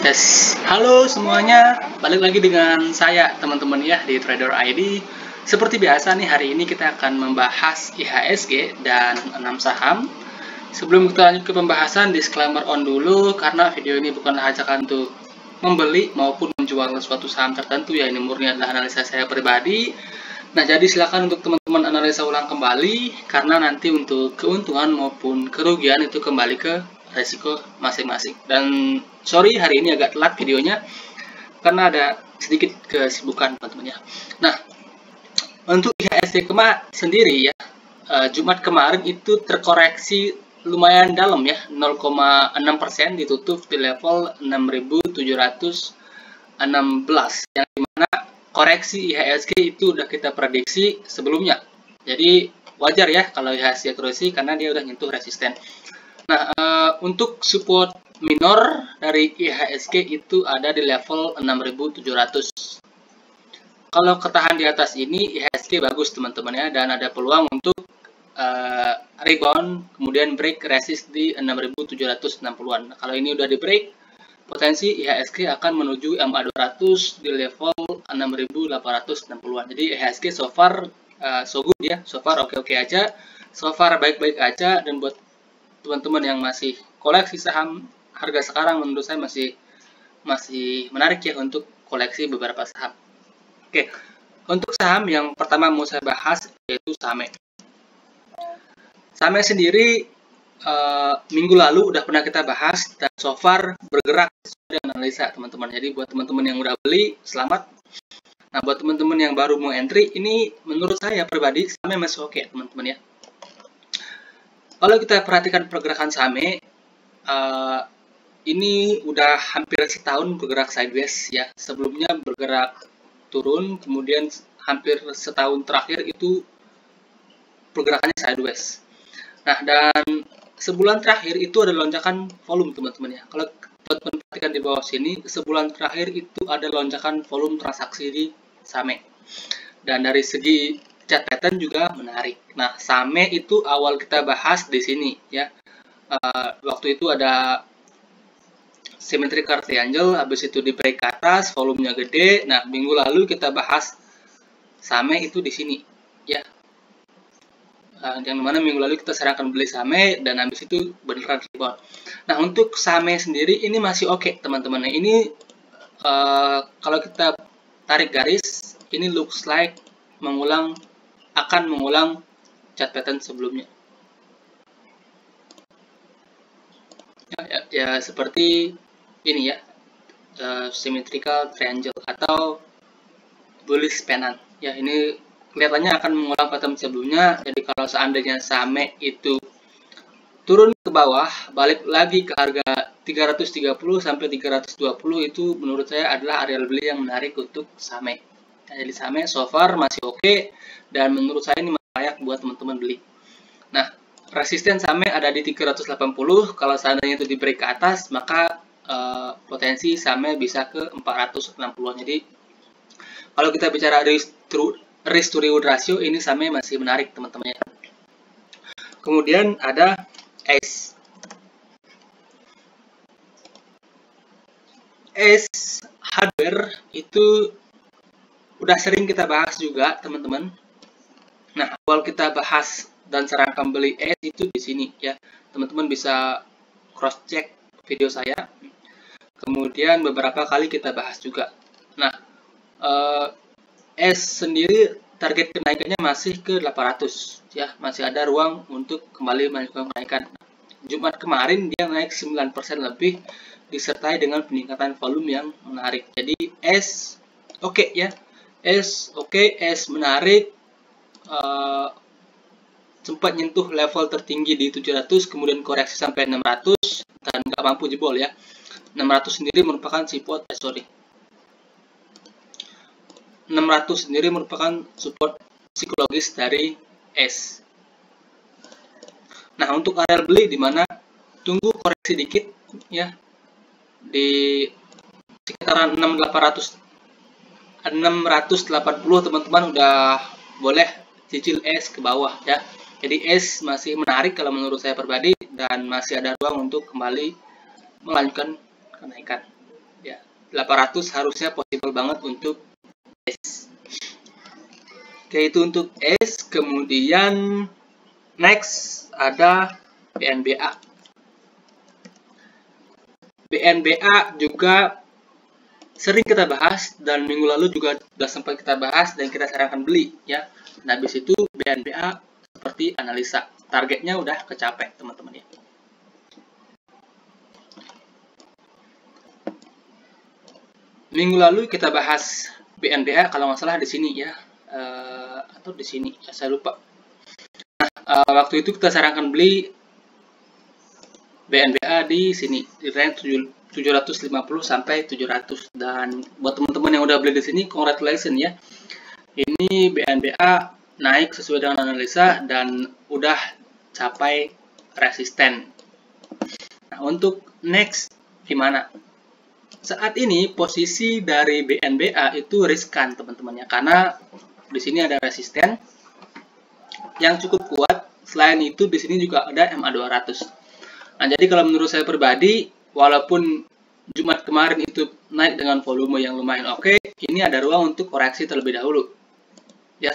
Yes, halo semuanya, balik lagi dengan saya teman-teman ya di Trader ID. Seperti biasa nih, hari ini kita akan membahas IHSG dan 6 saham. Sebelum kita lanjut ke pembahasan, disclaimer on dulu karena video ini bukanlah ajakan untuk membeli maupun menjual suatu saham tertentu ya, ini murni adalah analisa saya pribadi. Nah, jadi silakan untuk teman-teman analisa ulang kembali karena nanti untuk keuntungan maupun kerugian itu kembali ke resiko masing-masing. Dan sorry hari ini agak telat videonya karena ada sedikit kesibukan teman-teman ya. Nah, untuk IHSG sendiri ya, Jumat kemarin itu terkoreksi lumayan dalam ya, 0,6%, ditutup di level 6.716, yang dimana koreksi IHSG itu udah kita prediksi sebelumnya. Jadi wajar ya kalau IHSG koreksi karena dia udah nyentuh resisten. Nah, untuk support minor dari IHSG itu ada di level 6.700. Kalau ketahan di atas ini, IHSG bagus teman-teman ya, dan ada peluang untuk rebound, kemudian break resist di 6.760-an. Nah, kalau ini udah di break, potensi IHSG akan menuju MA200 di level 6.860-an. Jadi IHSG so far so good ya, so far oke-oke aja, so far baik-baik aja, dan buat teman-teman yang masih koleksi saham harga sekarang menurut saya masih menarik ya untuk koleksi beberapa saham. Oke, untuk saham yang pertama mau saya bahas yaitu SAME. SAME sendiri minggu lalu udah pernah kita bahas dan so far bergerak sesuai dengan analisa teman-teman. Jadi buat teman-teman yang udah beli, selamat. Nah, buat teman-teman yang baru mau entry, ini menurut saya pribadi SAME masih oke teman-teman ya. Kalau kita perhatikan pergerakan SAME, ini udah hampir setahun bergerak sideways ya. Sebelumnya bergerak turun, kemudian hampir setahun terakhir itu pergerakannya sideways. Nah, dan sebulan terakhir itu ada lonjakan volume teman-teman ya. Kalau teman-teman perhatikan di bawah sini, sebulan terakhir itu ada lonjakan volume transaksi di SAME. Dan dari segi chart pattern juga menarik. Nah, SAME itu awal kita bahas di sini ya. Waktu itu ada symmetrical triangle, habis itu di break ke atas, volumenya gede. Nah, minggu lalu kita bahas SAME itu di sini ya. Yang mana minggu lalu kita sarankan beli SAME dan habis itu beneran rebound. Nah, untuk SAME sendiri ini masih oke teman-teman. Ini kalau kita tarik garis, ini looks like akan mengulang chart pattern sebelumnya. Ya seperti ini ya, symmetrical triangle atau bullish pennant. Ya, ini kelihatannya akan mengulang pattern sebelumnya. Jadi kalau seandainya SAME itu turun ke bawah, balik lagi ke harga 330 sampai 320, itu menurut saya adalah area beli yang menarik untuk SAME. Jadi SAME so far masih oke, dan menurut saya ini layak buat teman-teman beli. Nah, resisten SAME ada di 380. Kalau seandainya itu di break ke atas, maka potensi SAME bisa ke 460-an. Jadi kalau kita bicara risk to reward ratio, ini SAME masih menarik teman-teman ya. Kemudian ada ACE. ACE hardware itu udah sering kita bahas juga teman-teman. Nah, awal kita bahas dan sarankan beli ACE itu di sini ya. Teman-teman bisa cross check video saya. Kemudian beberapa kali kita bahas juga. Nah, ACE sendiri target kenaikannya masih ke 800 ya, masih ada ruang untuk kembali melanjutkan kenaikan. Jumat kemarin dia naik 9% lebih disertai dengan peningkatan volume yang menarik. Jadi ACE oke ya. ACE oke, ACE menarik, sempat nyentuh level tertinggi di 700, kemudian koreksi sampai 600 dan nggak mampu jebol ya. 600 sendiri merupakan support, 600 sendiri merupakan support psikologis dari ACE. Nah, untuk area beli di mana tunggu koreksi dikit ya di sekitaran 680 teman-teman udah boleh cicil ACE ke bawah ya. Jadi ACE masih menarik kalau menurut saya pribadi dan masih ada ruang untuk kembali melanjutkan kenaikan. 800 harusnya possible banget untuk S. Oke, itu untuk S. Kemudian next ada BNBA. BNBA juga sering kita bahas dan minggu lalu juga sudah sempat kita bahas dan kita sarankan beli ya. Nah, habis itu BNBA seperti analisa. Targetnya udah kecapai, teman-teman ya. Minggu lalu kita bahas BNBA kalau nggak salah di sini ya, atau di sini ya, saya lupa. Nah, waktu itu kita sarankan beli BNBA di sini di range 750 sampai 700, dan buat teman-teman yang udah beli di sini, congratulations ya. Ini BNBA naik sesuai dengan analisa dan udah capai resisten. Nah, untuk next gimana? Saat ini posisi dari BNBA itu riskan, teman-teman ya, karena di sini ada resisten yang cukup kuat. Selain itu di sini juga ada MA200. Nah, jadi kalau menurut saya pribadi, walaupun Jumat kemarin itu naik dengan volume yang lumayan oke, ini ada ruang untuk koreksi terlebih dahulu. Ya,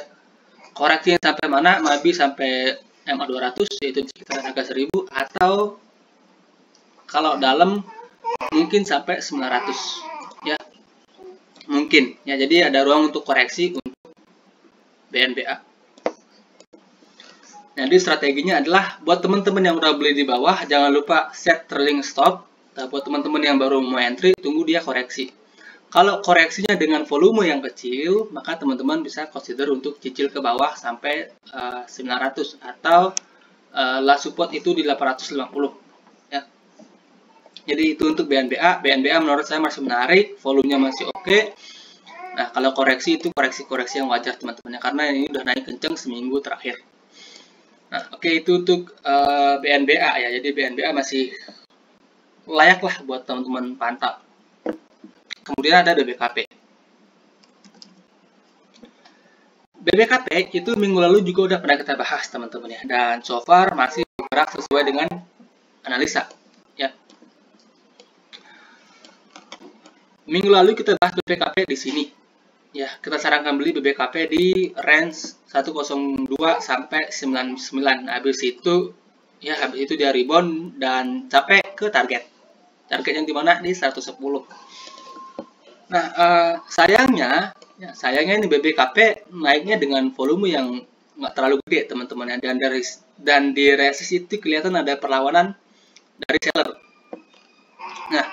koreksi sampai mana? Maybe sampai MA200, yaitu sekitar harga 1000, atau kalau dalam mungkin sampai 900 ya, mungkin ya. Jadi ada ruang untuk koreksi untuk BNBA. Jadi strateginya adalah buat teman-teman yang udah beli di bawah, jangan lupa set trailing stop. Nah, buat teman-teman yang baru mau entry, tunggu dia koreksi. Kalau koreksinya dengan volume yang kecil, maka teman-teman bisa consider untuk cicil ke bawah sampai 900, atau last support itu di 850 ya. Jadi itu untuk BNBA. BNBA menurut saya masih menarik, volumenya masih oke. Nah, kalau koreksi itu koreksi-koreksi yang wajar, teman-teman, karena ini udah naik kenceng seminggu terakhir. Nah, oke, itu untuk BNBA ya. Jadi BNBA masih layak lah buat teman-teman pantau. Kemudian ada BBKP. BBKP itu minggu lalu juga udah pernah kita bahas, teman-teman ya. Dan so far masih bergerak sesuai dengan analisa ya. Minggu lalu kita bahas BBKP di sini ya. Kita sarankan beli BBKP di range 102 sampai 99. Habis itu dia rebound dan capek ke target. Target yang dimana? Di 110. Nah, sayangnya ini BBKP naiknya dengan volume yang nggak terlalu gede, teman-teman ya. Dan di resist itu kelihatan ada perlawanan dari seller. Nah,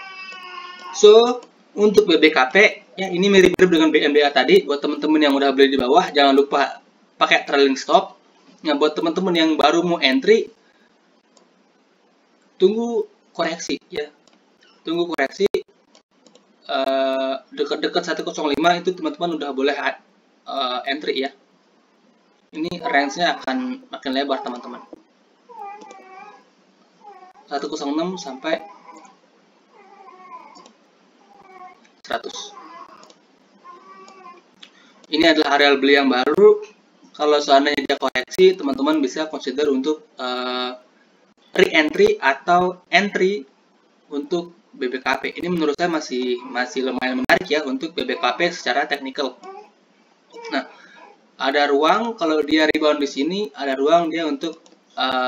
so untuk BBKP ya, ini mirip-mirip dengan BNBA tadi. Buat teman-teman yang udah beli di bawah, jangan lupa pakai trailing stop. Nah, buat teman-teman yang baru mau entry, tunggu koreksi ya. Tunggu koreksi dekat-dekat 105 itu teman-teman udah boleh entry ya. Ini range-nya akan makin lebar, teman-teman. 106 sampai 100. Ini adalah area beli yang baru. Kalau seandainya dia koreksi, teman-teman bisa consider untuk re-entry atau entry untuk BBKP. Ini menurut saya masih lumayan menarik ya untuk BBKP secara teknikal. Nah, ada ruang kalau dia rebound di sini, ada ruang dia untuk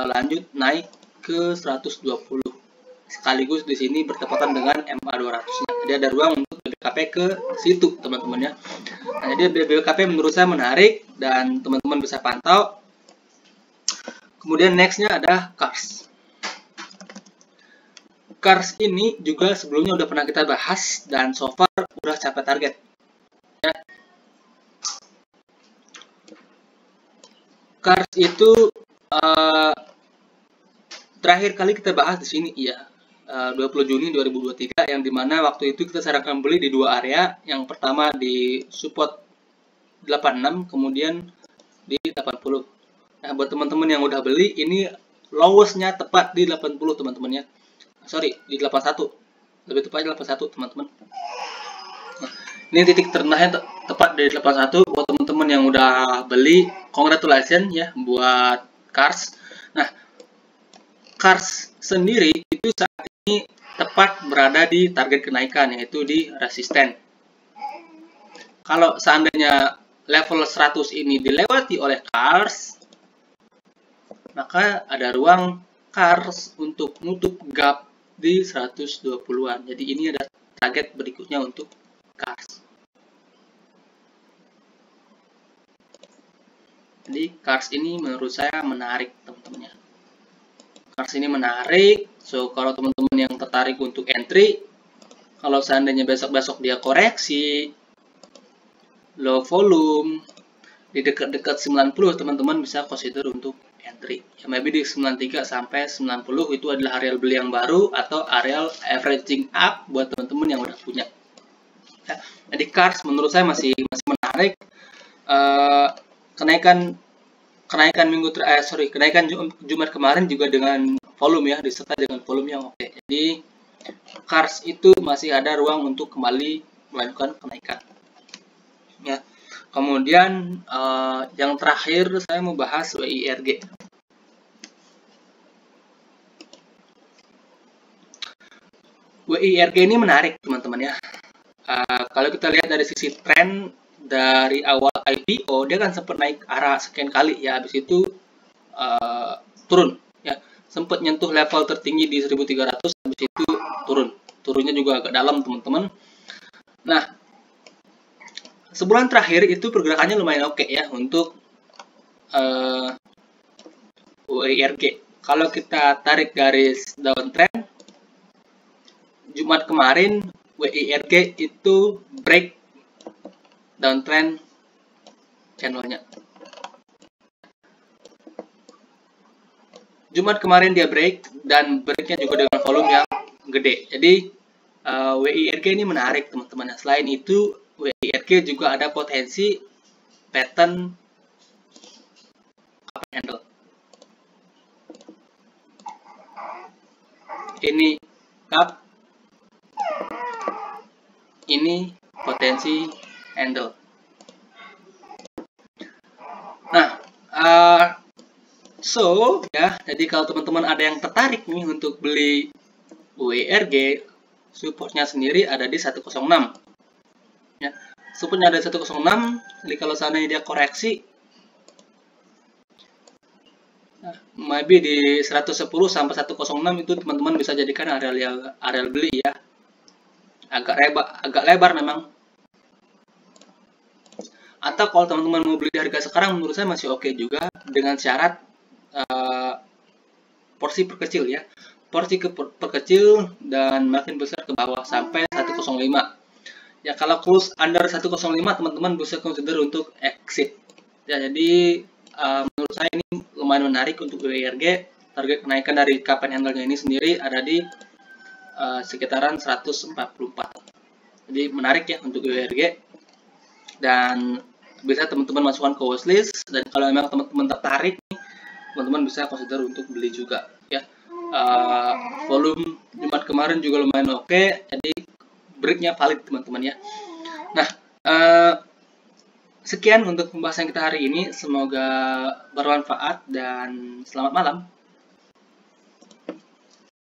lanjut naik ke 120. Sekaligus di sini bertepatan dengan MA200-nya. Jadi ada ruang untuk BBKP ke situ, teman-teman ya. Nah, jadi BBKP menurut saya menarik dan teman-teman bisa pantau. Kemudian next-nya ada CARS. CARS ini juga sebelumnya udah pernah kita bahas dan so far udah capai target ya. CARS itu terakhir kali kita bahas di sini ya, 20 Juni 2023, yang dimana waktu itu kita sarankan beli di dua area. Yang pertama di support 86, kemudian di 80. Nah, buat teman-teman yang udah beli, ini lowest-nya tepat di 80, teman-teman ya. Sorry, di 81. Lebih tepatnya 81, teman-teman. Nah, ini titik terendahnya tepat di 81. Buat teman-teman yang udah beli, congratulations ya buat CARS. Nah, CARS sendiri itu saat ini tepat berada di target kenaikan, yaitu di resisten. Kalau seandainya level 100 ini dilewati oleh KARS, maka ada ruang KARS untuk nutup gap di 120-an. Jadi ini ada target berikutnya untuk KARS. Jadi KARS ini menurut saya menarik, teman-teman ya. KARS ini menarik, so kalau teman-teman yang tertarik untuk entry, kalau seandainya besok-besok dia koreksi, low volume, di dekat-dekat 90, teman-teman bisa consider untuk entry. Ya, maybe di 93 sampai 90 itu adalah area beli yang baru atau area averaging up buat teman-teman yang udah punya. Ya, jadi KARS menurut saya masih menarik. Kenaikan Jumat kemarin juga dengan volume ya, disertai dengan volume yang oke. Jadi KARS itu masih ada ruang untuk kembali melakukan kenaikan. Ya. Kemudian yang terakhir saya mau bahas WIRG. WIRG ini menarik, teman-teman ya. Kalau kita lihat dari sisi tren dari awal IPO, dia kan sempat naik arah sekian kali ya, habis itu turun ya, sempat nyentuh level tertinggi di 1300, habis itu turunnya juga agak dalam, teman-teman. Nah, sebulan terakhir itu pergerakannya lumayan oke ya untuk WIRG. Kalau kita tarik garis downtrend, Jumat kemarin WIRG itu break downtrend channelnya. Jumat kemarin dia break, dan breaknya juga dengan volume yang gede. Jadi WIRG ini menarik, teman-teman. Selain itu, WIRG juga ada potensi pattern cup handle. Ini cup, ini potensi handle. Nah, ya, jadi kalau teman-teman ada yang tertarik nih untuk beli WIRG, supportnya sendiri ada di 106. Ya, supportnya ada di 106. Jadi kalau seandainya dia koreksi, maybe di 110 sampai 106 itu teman-teman bisa jadikan area beli ya. Agak lebar memang. Atau kalau teman-teman mau beli di harga sekarang, menurut saya masih oke juga, dengan syarat porsi perkecil ya. Porsi perkecil dan makin besar ke bawah sampai 105. Ya, kalau close under 105, teman-teman bisa consider untuk exit. Ya, jadi menurut saya ini lumayan menarik untuk WIRG. Target kenaikan dari cup and handle-nya ini sendiri ada di sekitaran 144. Jadi menarik ya untuk WIRG. Dan bisa teman-teman masukkan ke watchlist, dan kalau memang teman-teman tertarik, teman-teman bisa consider untuk beli juga ya. Volume Jumat kemarin juga lumayan oke, jadi breaknya valid, teman-teman ya. Nah, sekian untuk pembahasan kita hari ini, semoga bermanfaat dan selamat malam.